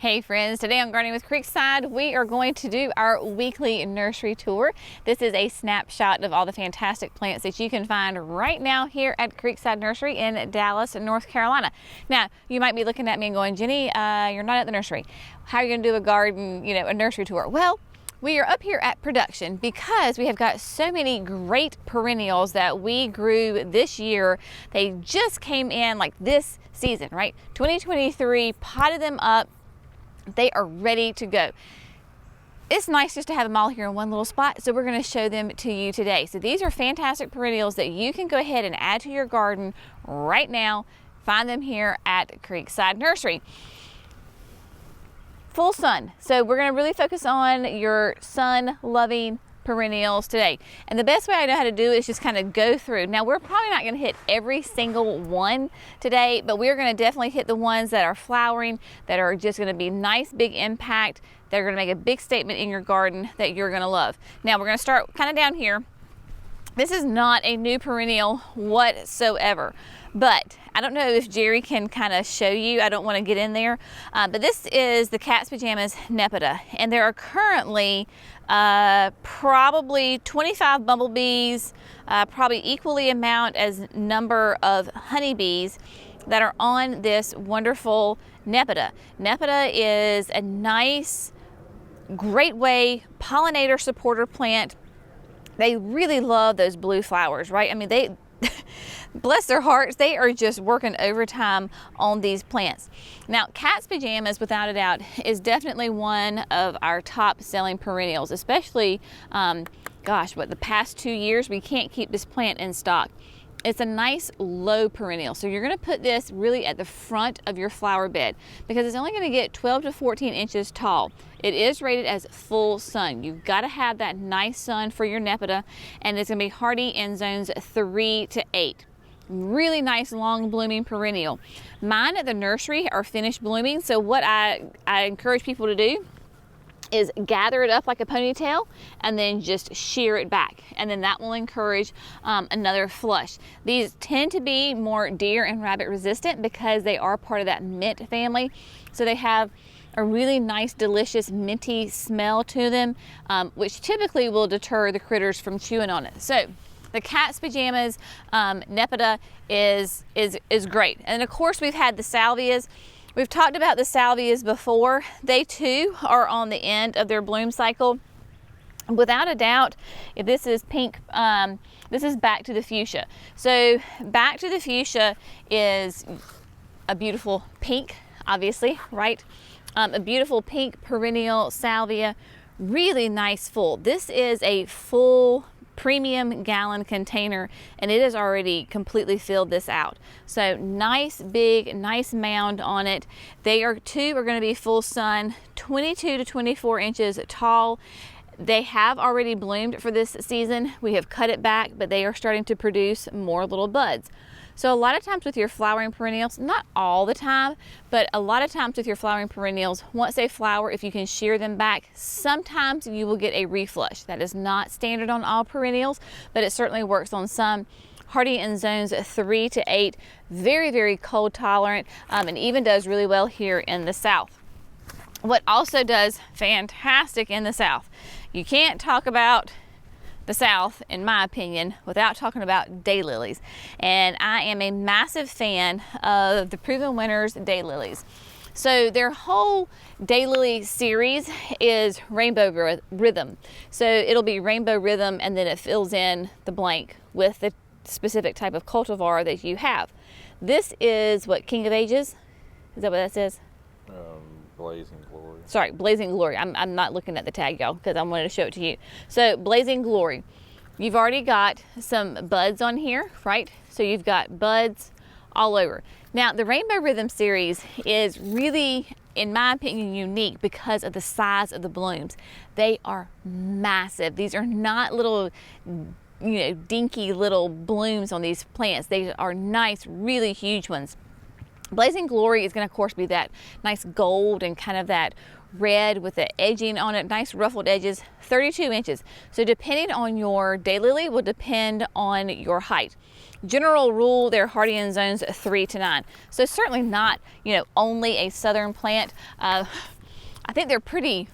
Hey friends, today on Gardening with Creekside, we are going to do our weekly nursery tour. This is a snapshot of all the fantastic plants that you can find right now here at Creekside Nursery in Dallas, North Carolina. Now, you might be looking at me and going, Jenny, you're not at the nursery. How are you going to do a garden, a nursery tour? Well, we are up here at production because we have got so many great perennials that we grew this year. They just came in like this season, right? 2023, potted them up. They are ready to go. It's nice just to have them all here in one little spot, so we're going to show them to you today. So these are fantastic perennials that you can go ahead and add to your garden right now. Find them here at Creekside Nursery. Full sun. So we're going to really focus on your sun-loving perennials today. And the best way I know how to do it is just kind of go through. Now we're probably not going to hit every single one today, but we're going to definitely hit the ones that are flowering, that are just going to be nice big impact, that are going to make a big statement in your garden that you're going to love. Now we're going to start kind of down here. This is not a new perennial whatsoever, but I don't know if Jerry can kind of show you. I don't want to get in there, but this is the Cat's Pajamas Nepeta, and there are currently probably 25 bumblebees, probably equally amount as number of honeybees that are on this wonderful Nepeta. Nepeta is a nice, great way pollinator supporter plant. They really love those blue flowers, right? I mean, they bless their hearts, they are just working overtime on these plants. Now, Cat's Pajamas, without a doubt, is definitely one of our top selling perennials, especially, the past 2 years, we can't keep this plant in stock. It's a nice low perennial. So you're gonna put this really at the front of your flower bed because it's only gonna get 12 to 14 inches tall. It is rated as full sun. You've gotta have that nice sun for your Nepeta, and it's gonna be hardy in zones 3 to 8. Really nice long blooming perennial. Mine at the nursery are finished blooming, so what I encourage people to do is gather it up like a ponytail and then just shear it back, and then that will encourage another flush. These tend to be more deer and rabbit resistant because they are part of that mint family, so they have a really nice delicious minty smell to them, which typically will deter the critters from chewing on it. So the Cat's Pajamas Nepeta is great. And of course we've had the Salvias. We've talked about the Salvias before. They too are on the end of their bloom cycle. Without a doubt, if this is pink, this is Back to the Fuchsia. So Back to the Fuchsia is a beautiful pink, obviously, right? A beautiful pink perennial salvia, really nice full. This is a full premium gallon container, and it has already completely filled this out. So nice big, nice mound on it. They are going to be full sun, 22 to 24 inches tall. They have already bloomed for this season. We have cut it back, but they are starting to produce more little buds. So a lot of times with your flowering perennials, not all the time, but a lot of times with your flowering perennials, once they flower, if you can shear them back, sometimes you will get a reflush. That is not standard on all perennials, but it certainly works on some. Hardy in zones 3 to 8, very, very cold tolerant, and even does really well here in the South. What also does fantastic in the South, you can't talk about the South, in my opinion, without talking about daylilies. And I am a massive fan of the Proven Winners daylilies. So their whole daylily series is Rainbow Rhythm. So it'll be Rainbow Rhythm, and then it fills in the blank with the specific type of cultivar that you have. This is what, King of Ages? Is that what that says? Blazing Glory. Sorry, Blazing Glory. I'm not looking at the tag, y'all, because I wanted to show it to you. So Blazing Glory. You've already got some buds on here, right? So you've got buds all over. Now the Rainbow Rhythm series is really, in my opinion, unique because of the size of the blooms. They are massive. These are not little, dinky little blooms on these plants. They are nice, really huge ones. Blazing Glory is going to, of course, be that nice gold and kind of that red with the edging on it, nice ruffled edges, 32 inches. So depending on your daylily will depend on your height. General rule, they're hardy in zones 3 to 9. So certainly not, only a southern plant. I think they're pretty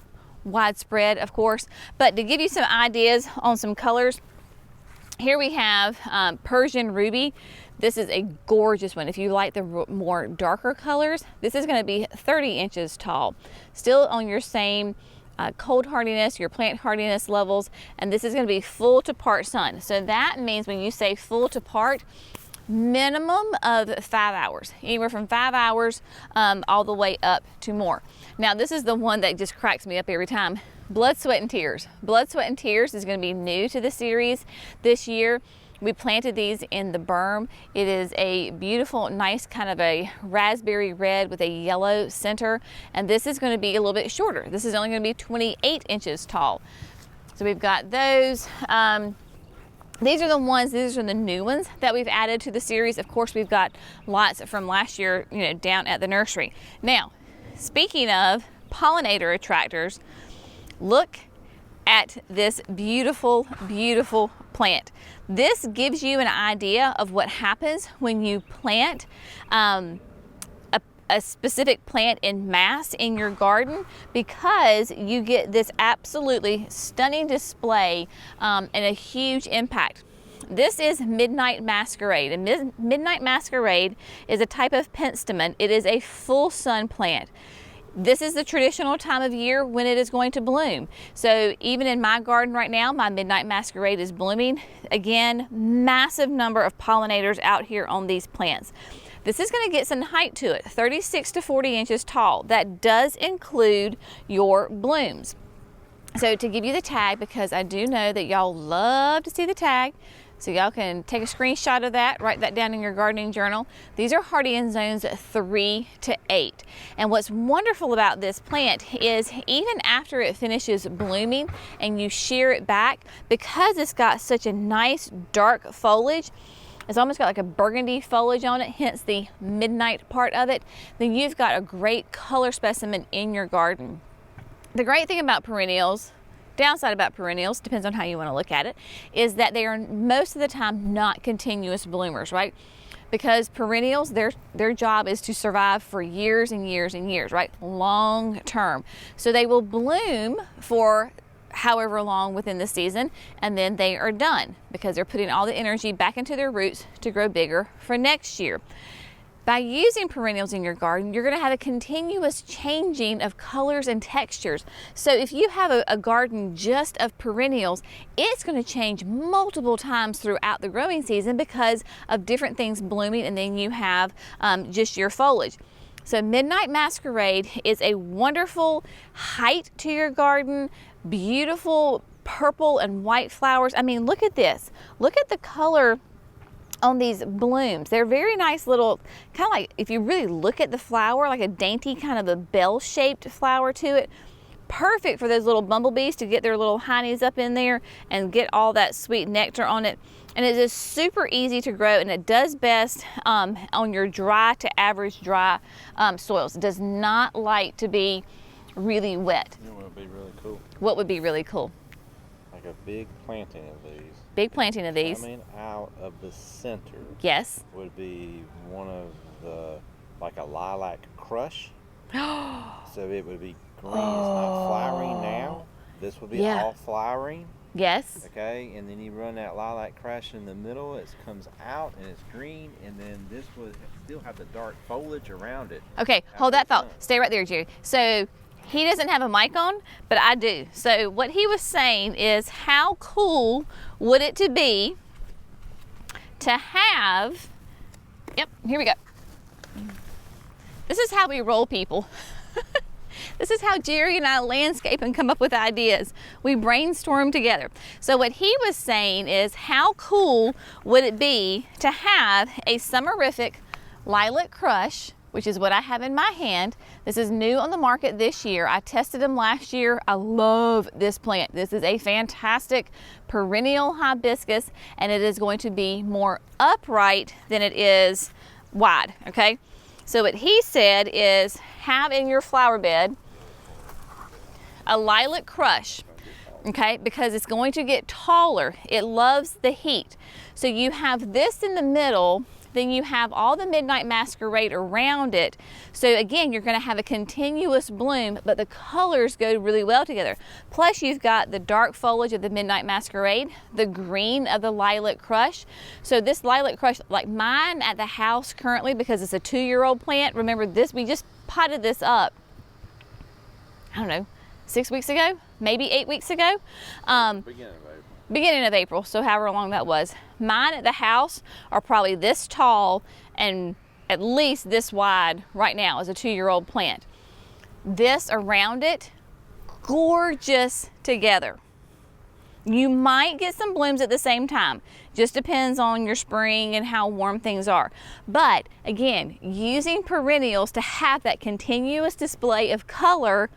widespread, of course, but to give you some ideas on some colors, here we have Persian Ruby. This is a gorgeous one. If you like the more darker colors, this is going to be 30 inches tall. Still on your same cold hardiness, your plant hardiness levels, and this is going to be full to part sun. So that means when you say full to part, minimum of 5 hours, anywhere from 5 hours all the way up to more. Now this is the one that just cracks me up every time. Blood, Sweat, and Tears. Blood, Sweat, and Tears is going to be new to the series this year. We planted these in the berm. It is a beautiful, nice kind of a raspberry red with a yellow center. And this is going to be a little bit shorter. This is only going to be 28 inches tall. So we've got those. These are the new ones that we've added to the series. Of course, we've got lots from last year, down at the nursery. Now, speaking of pollinator attractors, look at this beautiful, beautiful plant. This gives you an idea of what happens when you plant a specific plant in mass in your garden, because you get this absolutely stunning display and a huge impact. This is Midnight Masquerade, and Midnight Masquerade is a type of penstemon. It is a full sun plant. This is the traditional time of year when it is going to bloom. So even in my garden right now, my Midnight Masquerade is blooming. Again, massive number of pollinators out here on these plants. This is going to get some height to it, 36 to 40 inches tall. That does include your blooms. So to give you the tag, because I do know that y'all love to see the tag, so y'all can take a screenshot of that, write that down in your gardening journal. These are hardy in zones 3 to 8. And what's wonderful about this plant is even after it finishes blooming and you shear it back, because it's got such a nice dark foliage, it's almost got like a burgundy foliage on it, hence the midnight part of it, then you've got a great color specimen in your garden. The great thing about perennials, downside about perennials, depends on how you want to look at it, is that they are most of the time not continuous bloomers, right? Because perennials, their job is to survive for years and years and years, right? Long term. So they will bloom for however long within the season, and then they are done because they're putting all the energy back into their roots to grow bigger for next year. By using perennials in your garden, you're going to have a continuous changing of colors and textures. So if you have a garden just of perennials, it's going to change multiple times throughout the growing season because of different things blooming, and then you have just your foliage. So Midnight Masquerade is a wonderful height to your garden, beautiful purple and white flowers. I mean, look at this. Look at the color on these blooms. They're very nice little, kind of like, if you really look at the flower, like a dainty kind of a bell-shaped flower to it. Perfect for those little bumblebees to get their little honeys up in there and get all that sweet nectar on it. And it is super easy to grow, and it does best on your dry to average dry soils. It does not like to be really wet. You know what would be really cool? What would be really cool? Like a big planting of these. Big planting of these. Coming out of the center. Yes. Would be one of the, like a lilac crush. So it would be green. It's not flowering now. This would be all flowering. Yes. Okay, and then you run that lilac crush in the middle. It comes out and it's green, and then this would still have the dark foliage around it. Okay, hold that thought. Stay right there, Jerry. So he doesn't have a mic on, but I do. So what he was saying is, how cool would it to be to have, yep, here we go. This is how we roll, people. This is how Jerry and I landscape and come up with ideas. We brainstorm together. So what he was saying is, how cool would it be to have a Summerific Lilac Crush, which is what I have in my hand. This is new on the market this year. I tested them last year. I love this plant. This is a fantastic perennial hibiscus, and it is going to be more upright than it is wide, okay? So what he said is, have in your flower bed a lilac crush, okay, because it's going to get taller. It loves the heat. So you have this in the middle, then you have all the Midnight Masquerade around it. So again, you're going to have a continuous bloom, but the colors go really well together. Plus you've got the dark foliage of the Midnight Masquerade, the green of the Lilac Crush. So this Lilac Crush, like mine at the house currently, because it's a 2-year-old plant, remember this, we just potted this up, I don't know, 6 weeks ago, maybe 8 weeks ago. Beginning of April, so however long that was. Mine at the house are probably this tall and at least this wide right now as a 2-year-old plant. This around it, gorgeous together. You might get some blooms at the same time. Just depends on your spring and how warm things are. But again, using perennials to have that continuous display of color,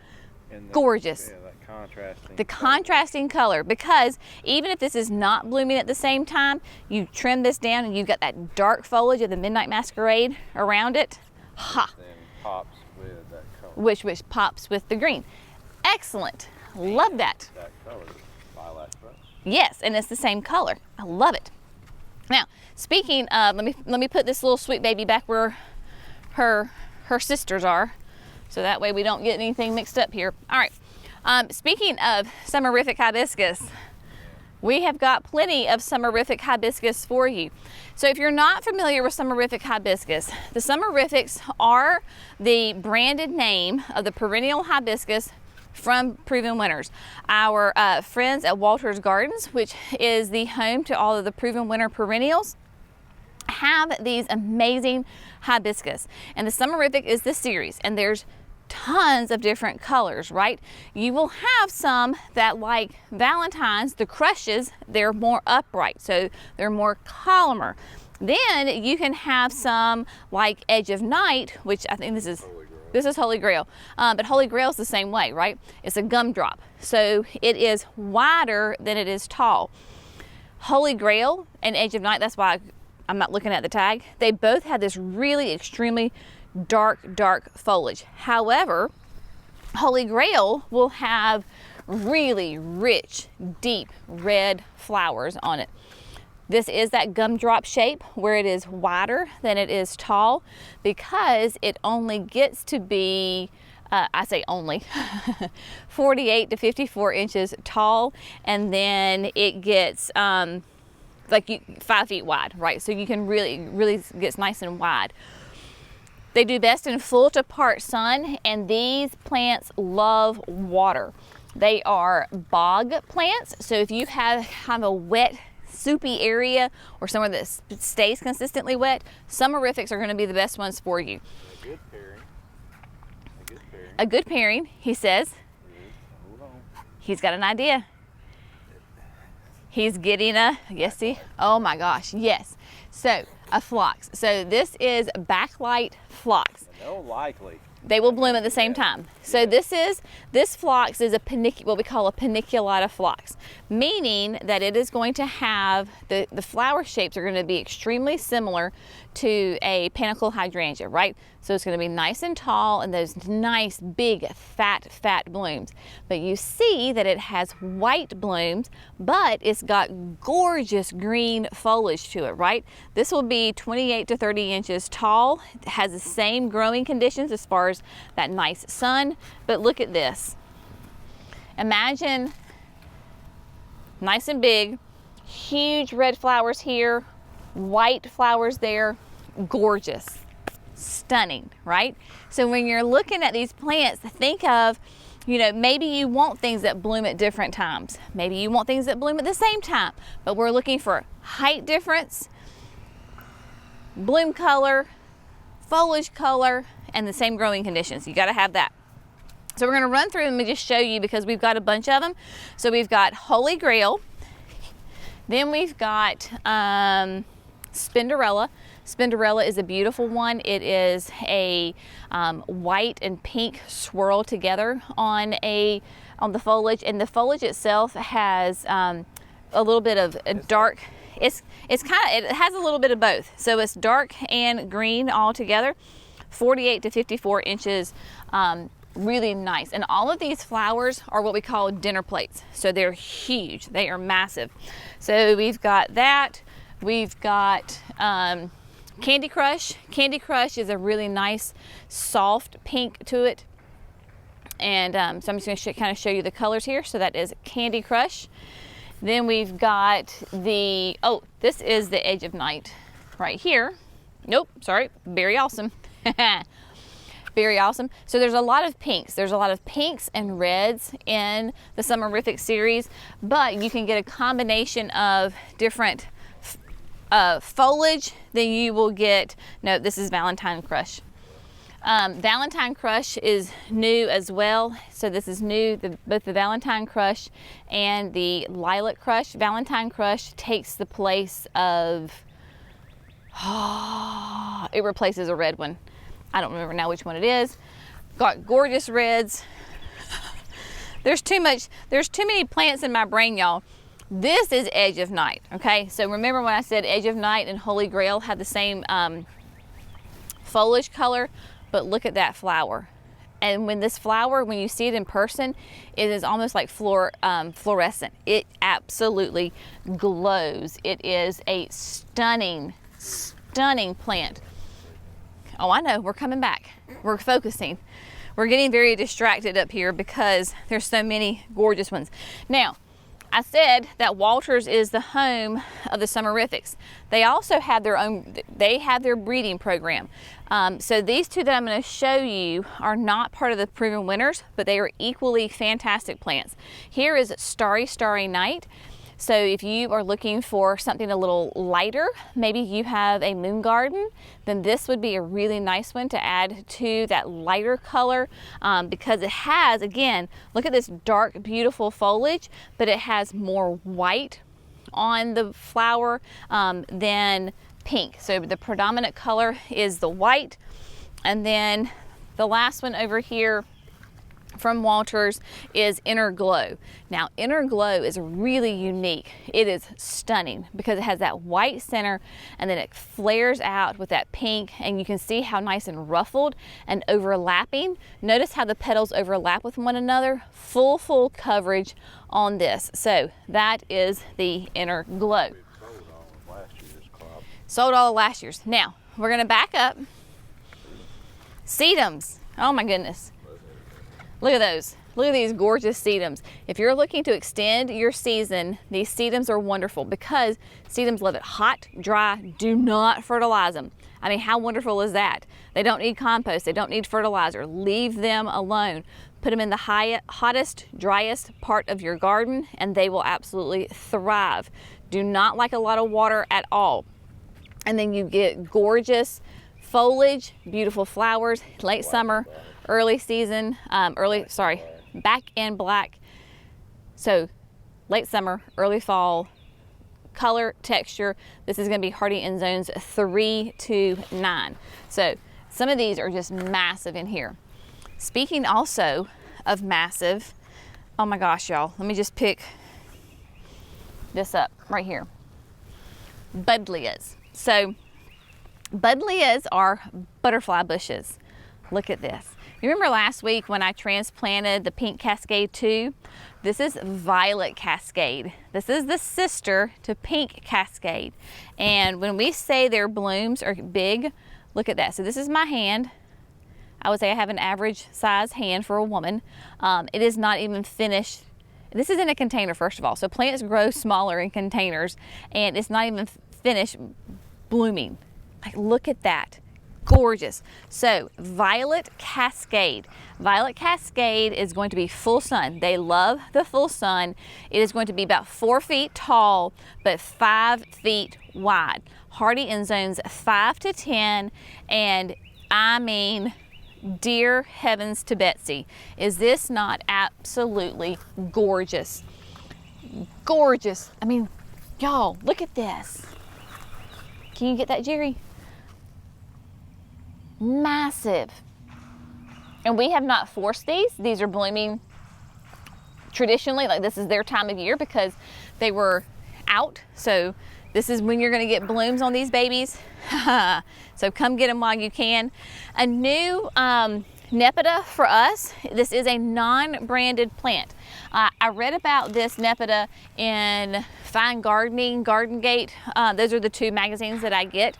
gorgeous. Yeah, that contrasting the contrasting color, because even if this is not blooming at the same time, you trim this down and you've got that dark foliage of the Midnight Masquerade around it. Ha! then pops with that color. Which pops with the green. Excellent. Love that. That color, lilac crush. Yes, and it's the same color. I love it. Now, speaking of, let me put this little sweet baby back where her sisters are, so that way we don't get anything mixed up here. All right. Speaking of Summerific hibiscus, we have got plenty of Summerific hibiscus for you. So if you're not familiar with Summerific hibiscus, the Summerifics are the branded name of the perennial hibiscus from Proven Winners. Our friends at Walter's Gardens, which is the home to all of the Proven Winner perennials, have these amazing hibiscus. And the Summerific is the series, and there's tons of different colors, right? You will have some that, like Valentine's, the crushes, they're more upright, so they're more columnar. Then you can have some like Edge of Night, which I think this is Holy Grail, but Holy Grail is the same way, right? It's a gumdrop, so it is wider than it is tall. Holy Grail and Edge of Night, that's why I'm not looking at the tag, they both have this really extremely dark foliage. However, Holy Grail will have really rich, deep red flowers on it. This is that gumdrop shape where it is wider than it is tall, because it only gets to be, I say only, 48 to 54 inches tall, and then it gets like 5 feet wide, right? So you can really gets nice and wide. They do best in full to part sun, and these plants love water. They are bog plants, so if you have kind of a wet, soupy area or somewhere that stays consistently wet, Summerifics are going to be the best ones for you. A good pairing. A good pairing, he says. Hold on. He's got an idea. He's getting a, yes, see? Oh my gosh, yes. So, a phlox. So this is backlight phlox. No, likely. They will bloom at the same time. So this phlox is what we call a Paniculata Flocks, meaning that it is going to have, the flower shapes are going to be extremely similar to a panicle hydrangea, right? So it's going to be nice and tall and those nice big fat blooms. But you see that it has white blooms, but it's got gorgeous green foliage to it, right? This will be 28 to 30 inches tall. It has the same growing conditions as far as that nice sun, but look at this. Imagine nice and big, huge red flowers here, white flowers there, gorgeous, stunning, right? So when you're looking at these plants, think of, you know, maybe you want things that bloom at different times. Maybe you want things that bloom at the same time, but we're looking for height difference, bloom color, foliage color, and the same growing conditions. You got to have that. So we're going to run through them and just show you because we've got a bunch of them. So we've got Holy Grail. Then we've got Spinderella. Spinderella is a beautiful one. It is a white and pink swirl together on the foliage, and the foliage itself has a little bit of a dark. It has a little bit of both. So it's dark and green all together. 48 to 54 inches really nice. And all of these flowers are what we call dinner plates. So they're huge, they are massive. So we've got that. We've got Candy Crush. Candy Crush is a really nice soft pink to it. And so I'm just going to kind of show you the colors here. So that is Candy Crush. Then we've got the, oh, this is the Edge of Night right here. Nope, sorry, Very Awesome. Very Awesome. So there's a lot of pinks. There's a lot of pinks and reds in the Summerific series, but you can get a combination of different foliage. Then you will get, no, this is Valentine Crush. Valentine Crush is new as well. So this is new, both the Valentine Crush and the Lilac Crush. Valentine Crush takes the place of, it replaces a red one. I don't remember now which one it is. Got gorgeous reds. There's too many plants in my brain, y'all. This is Edge of Night, okay? So remember when I said Edge of Night and Holy Grail had the same foliage color, but look at that flower. And when this flower, when you see it in person, it is almost like fluorescent. It absolutely glows. It is a stunning, stunning plant. Oh, I know, we're coming back. We're focusing. We're getting very distracted up here because there's so many gorgeous ones. Now, I said that Walters is the home of the Summerifics. They also have their own, they have their breeding program. So these two that I'm going to show you are not part of the proven winners, but they are equally fantastic plants. Here is Starry Starry Night. So if you are looking for something a little lighter, maybe you have a moon garden, then this would be a really nice one to add to that lighter color because it has, again, look at this dark, beautiful foliage, but it has more white on the flower than pink. So the predominant color is the white. And then the last one over here from Walters is Inner Glow. Now, Inner Glow is really unique. It is stunning because it has that white center and then it flares out with that pink, and you can see how nice and ruffled and overlapping. Notice how the petals overlap with one another. Full coverage on this. So that is the Inner Glow. Sold all of last year's. Now, we're gonna back up. Sedums. Oh my goodness. Look at those. Look at these gorgeous sedums. If you're looking to extend your season, these sedums are wonderful because sedums love it hot, dry, do not fertilize them. I mean, how wonderful is that? They don't need compost, they don't need fertilizer. Leave them alone. Put them in the hottest, driest part of your garden and they will absolutely thrive. Do not like a lot of water at all. And then you get gorgeous foliage, beautiful flowers, late summer, early season, back in black. So late summer, early fall, color, texture. This is gonna be hardy in zones 3 to 9. So some of these are just massive in here. Speaking also of massive, oh my gosh, y'all, let me just pick this up right here. Buddleias. So buddleias are butterfly bushes. Look at this. You remember last week when I transplanted the pink Cascade 2? This is Violet Cascade. This is the sister to pink Cascade. And when we say their blooms are big, look at that. So this is my hand. I would say I have an average size hand for a woman. It is not even finished. This is in a container, first of all. So plants grow smaller in containers and it's not even finished blooming. Like, look at that. Gorgeous. So Violet Cascade. Violet Cascade is going to be full sun. They love the full sun. It is going to be about 4 feet tall, but 5 feet wide. Hardy in zones 5 to 10. And I mean, dear heavens to Betsy, is this not absolutely gorgeous? Gorgeous. I mean, y'all, look at this. Can you get that, Jerry? Massive. And we have not forced these. These are blooming traditionally, like this is their time of year because they were out. So this is when you're going to get blooms on these babies. So come get them while you can. A new Nepeta for us, this is a non-branded plant. I read about this Nepeta in Fine Gardening, Garden Gate. Those are the two magazines that I get.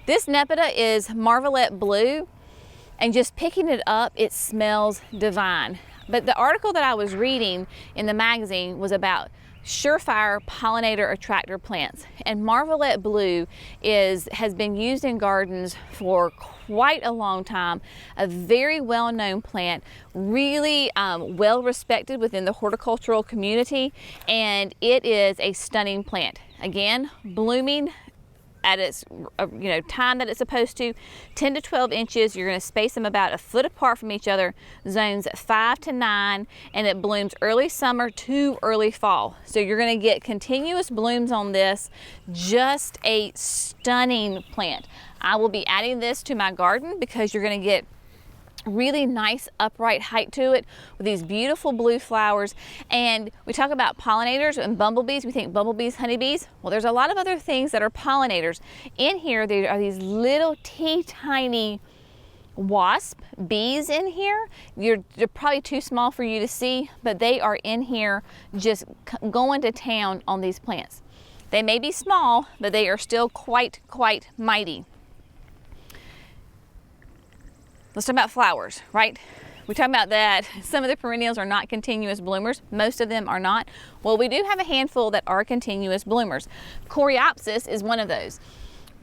This Nepeta is Marvelette blue, and just picking it up, it smells divine. But the article that I was reading in the magazine was about surefire pollinator attractor plants, and Marvelette blue has been used in gardens for quite a long time. A very well-known plant, really well respected within the horticultural community, and it is a stunning plant. Again, blooming at its time that it's supposed to, 10 to 12 inches. You're going to space them about a foot apart from each other, zones 5 to 9, and it blooms early summer to early fall. So you're going to get continuous blooms on this. Just a stunning plant. I will be adding this to my garden because you're going to get really nice upright height to it with these beautiful blue flowers. And we talk about pollinators and bumblebees. We think bumblebees, honeybees. Well, there's a lot of other things that are pollinators. In here, there are these little tiny wasp bees in here. They're probably too small for you to see, but they are in here just going to town on these plants. They may be small, but they are still quite mighty. Let's talk about flowers, right? We talk about that some of the perennials are not continuous bloomers. Most of them are not. Well, we do have a handful that are continuous bloomers. Coreopsis is one of those.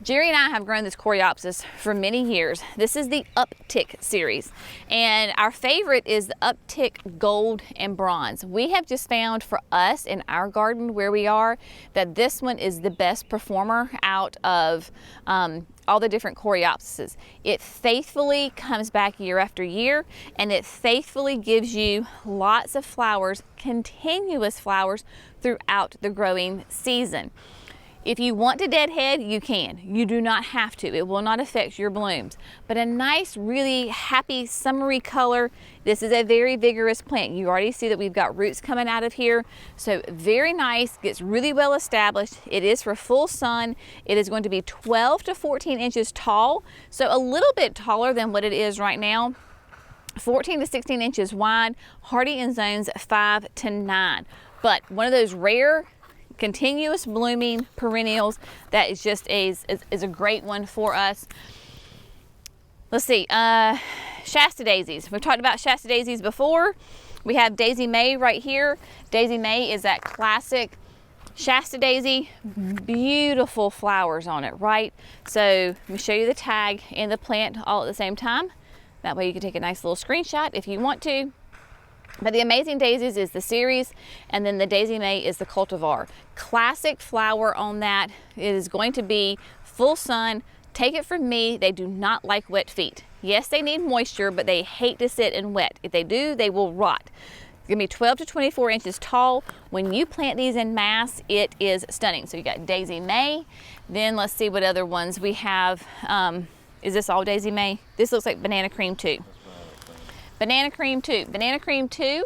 Jerry and I have grown this Coreopsis for many years. This is the Uptick series, and our favorite is the Uptick Gold and Bronze. We have just found for us in our garden where we are that this one is the best performer out of all the different Coreopsises. It faithfully comes back year after year, and it faithfully gives you lots of flowers, continuous flowers throughout the growing season. If you want to deadhead, you can. You do not have to. It will not affect your blooms. But a nice, really happy, summery color. This is a very vigorous plant. You already see that we've got roots coming out of here. So very nice, gets really well established. It is for full sun. It is going to be 12 to 14 inches tall. So a little bit taller than what it is right now. 14 to 16 inches wide, hardy in zones 5 to 9. But one of those rare continuous blooming perennials that is just is a great one for us. Let's see, Shasta Daisies. We've talked about Shasta Daisies before. We have Daisy May right here. Daisy May is that classic Shasta Daisy, beautiful flowers on it, right? So let me show you the tag and the plant all at the same time. That way you can take a nice little screenshot if you want to. But the Amazing Daisies is the series, and then the Daisy May is the cultivar. Classic flower on that. It is going to be full sun. Take it from me, they do not like wet feet. Yes, they need moisture, but they hate to sit in wet. If they do, they will rot. It's gonna be 12 to 24 inches tall. When you plant these in mass, it is stunning. So you got Daisy May. Then let's see what other ones we have. Is this all Daisy May? This looks like Banana Cream too. Banana Cream 2. Banana Cream 2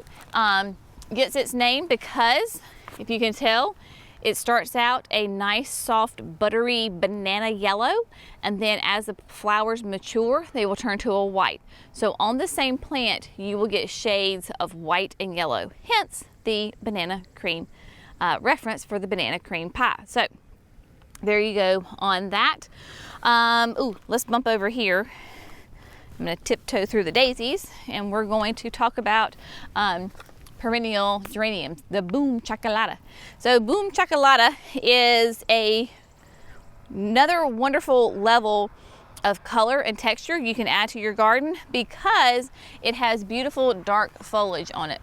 gets its name because, if you can tell, it starts out a nice, soft, buttery banana yellow, and then as the flowers mature, they will turn to a white. So on the same plant, you will get shades of white and yellow, hence the banana cream reference for the banana cream pie. So there you go on that. Let's bump over here. I'm going to tiptoe through the daisies, and we're going to talk about perennial geraniums, the Boom Chocolata. So Boom Chocolata is another wonderful level of color and texture you can add to your garden because it has beautiful dark foliage on it.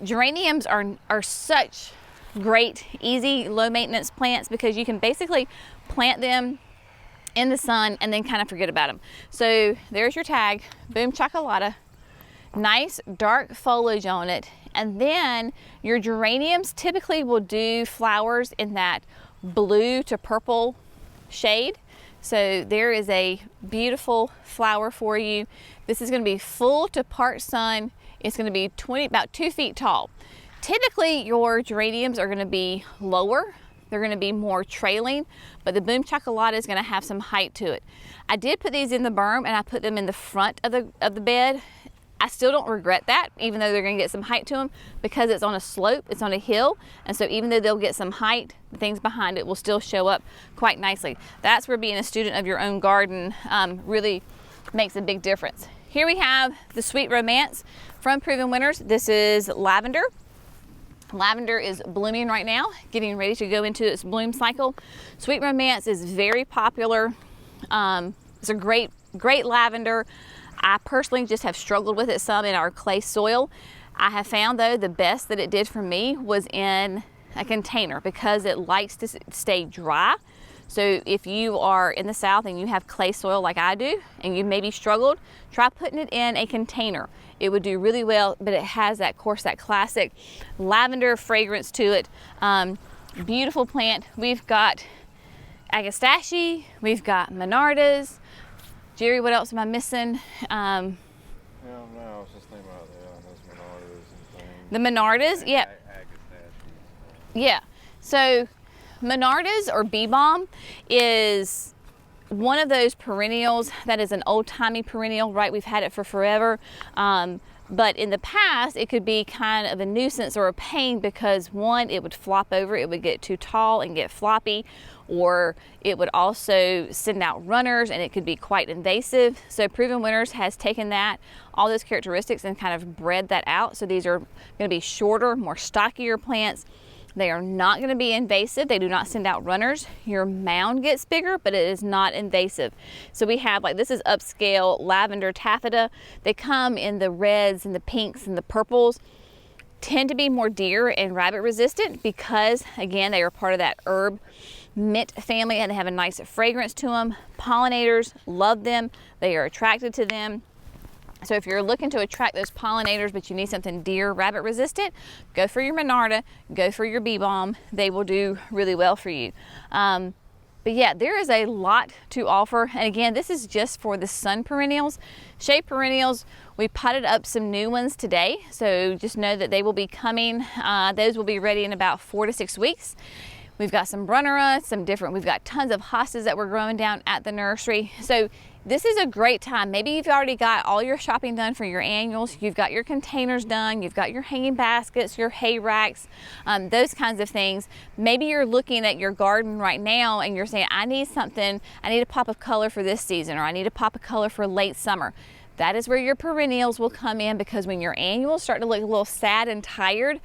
Geraniums are such great, easy, low maintenance plants because you can basically plant them in the sun and then kind of forget about them. So there's your tag, Boom Chocolata. Nice dark foliage on it. And then your geraniums typically will do flowers in that blue to purple shade. So there is a beautiful flower for you. This is going to be full to part sun. It's going to be about 2 feet tall. Typically your geraniums are going to be lower they're going to be more trailing, but the Boom Chocolata is going to have some height to it. I did put these in the berm, and I put them in the front of the bed. I still don't regret that, even though they're going to get some height to them, because it's on a slope, it's on a hill, and so even though they'll get some height, the things behind it will still show up quite nicely. That's where being a student of your own garden really makes a big difference. Here we have the Sweet Romance from Proven Winners. This is lavender. Lavender is blooming right now, getting ready to go into its bloom cycle. Sweet Romance is very popular. It's a great lavender. I personally just have struggled with it some in our clay soil. I have found though the best that it did for me was in a container, because it likes to stay dry. So if you are in the South and you have clay soil like I do, and you maybe struggled, try putting it in a container. It would do really well, but it has that, of course, that classic lavender fragrance to it. Beautiful plant. We've got Agastache, we've got Monardas. Jerry, what else am I missing? Yeah, no, I was just thinking about those Monardas and things. The Monardas, yeah. Yeah, so Monardas or bee balm is one of those perennials that is an old-timey perennial, right? We've had it for forever. But in the past, it could be kind of a nuisance or a pain because one, it would flop over, it would get too tall and get floppy, or it would also send out runners and it could be quite invasive. So Proven Winners has taken that, all those characteristics, and kind of bred that out. So these are going to be shorter, more stockier plants. They are not going to be invasive. They do not send out runners. Your mound gets bigger, but it is not invasive. So we have, like, this is upscale lavender taffeta. They come in the reds and the pinks and the purples. Tend to be more deer and rabbit resistant because, again, they are part of that herb mint family and they have a nice fragrance to them. Pollinators love them. They are attracted to them. So if you're looking to attract those pollinators, but you need something deer, rabbit resistant, go for your Monarda, go for your bee balm. They will do really well for you. But yeah, there is a lot to offer. And again, this is just for the sun perennials. Shade perennials, we potted up some new ones today. So just know that they will be coming. Those will be ready in about 4 to 6 weeks. We've got some Brunnera, we've got tons of hostas that we're growing down at the nursery. So this is a great time. Maybe you've already got all your shopping done for your annuals. You've got your containers done. You've got your hanging baskets, your hay racks, those kinds of things. Maybe you're looking at your garden right now and you're saying, I need something, I need a pop of color for this season, or I need a pop of color for late summer. That is where your perennials will come in, because when your annuals start to look a little sad and tired,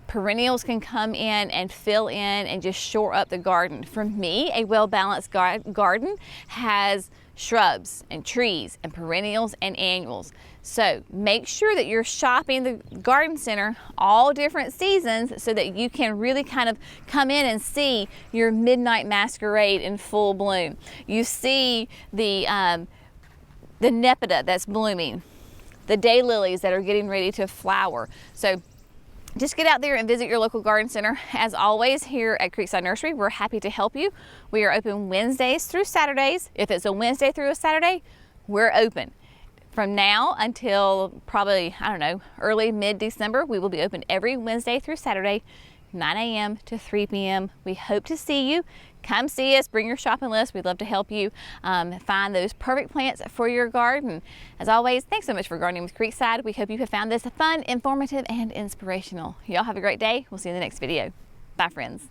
perennials can come in and fill in and just shore up the garden. For me, a well-balanced garden has shrubs and trees and perennials and annuals. So make sure that you're shopping the garden center all different seasons so that you can really kind of come in and see your midnight masquerade in full bloom. You see the Nepeta that's blooming, the daylilies that are getting ready to flower. So just get out there and visit your local garden center. As always, here at Creekside Nursery, we're happy to help you. We are open Wednesdays through Saturdays. If it's a Wednesday through a Saturday, we're open. From now until probably, I don't know, early mid-December, we will be open every Wednesday through Saturday, 9 a.m. to 3 p.m. We hope to see you. Come see us, bring your shopping list. We'd love to help you find those perfect plants for your garden. As always, thanks so much for gardening with Creekside. We hope you have found this fun, informative, and inspirational. Y'all have a great day. We'll see you in the next video. Bye, friends.